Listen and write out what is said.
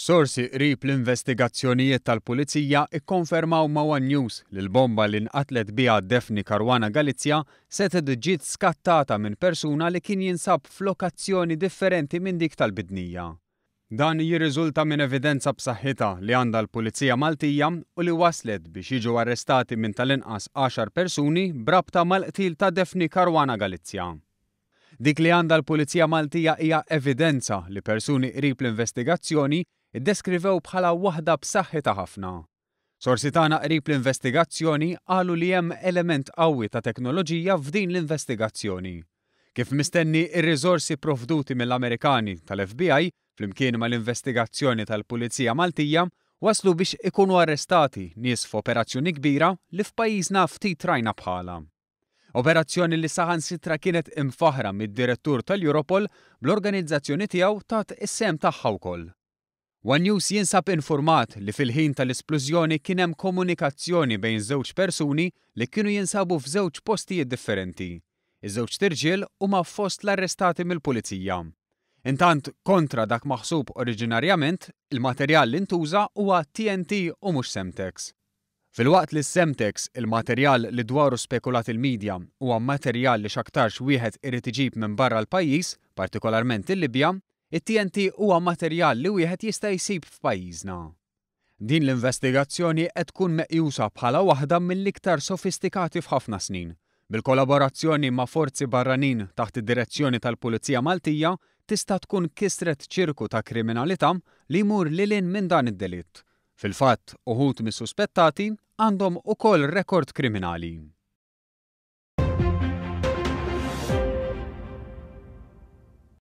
Sorsi qrib l-investigazzjonijiet tal-Pulizija ikkonfermaw ma' One News li l-bomba li nqatlet biha Daphne Caruana Galizia setet ġiet skattata minn persuna li kien jinsab f'lokazzjoni differenti minn dik tal-bidnija. Dan jirriżulta minn evidenza b'saħħitha li għandha l-Pulizija Maltija u li waslet biex jiġu arrestati minn tal-inqas 10 persuni brabta mal-qtil ta' Daphne Caruana Galizia. Dik li għandha l-Pulizija Maltija hija evidenza li persuni qrib l-investigazzjoni iddeskrivew bħala waħda b'saħħitha ħafna. Sorsi tagħna qrib l-investigazzjoni qalu li hemm element qawwi ta' teknoloġija f'din l-investigazzjoni. Kif mistenni ir-riżorsi provduti mill-Amerikani tal-FBI flimkien mal-investigazzjoni tal-Pulizija Maltija waslu biex ikunu arrestati nies f'operazzjoni kbira li f'pajjiżna ftit rajna bħala. Operazzjoni li saħansitra kienet imfaħra mid-direttur tal-Europol bl-organizzazzjoni tiegħu tat is-sem tagħha wkoll. One News jinsab infurmat li fil-ħin tal-esplużjoni kien hemm komunikazzjoni bejn żewġ persuni li kienu jinsabu f'żewġ postijiet differenti. Iż-żewġ tirġiel huma fost l-arrestati mill-Pulizija. Intant kontra dak maħsub oriġinarjament, il-materjal li ntuża huwa TNT u mhux Semtex. Filwaqt li Semtex, il-materjal li dwaru spekulat il-medja huwa materjal li x'aktarx wieħed irid iġib minn barra l-pajjiż, partikolarment il-Libja, it-TNT huwa materjal li wieħed jista' jsib f'pajjiżna. Din l-investigazzjoni qed tkun meqjusa bħala waħda mill-iktar sofistikati f'ħafna snin. Bil-kollaborazzjoni ma' forzi barranin taħt id-direzzjoni tal-Pulizija Maltija tista' tkun kisret ċirku ta' kriminalità li jmur lilin minn dan id-delitt. Fil-fatt, uħud mis-suspettati għandhom ukoll rekord kriminali.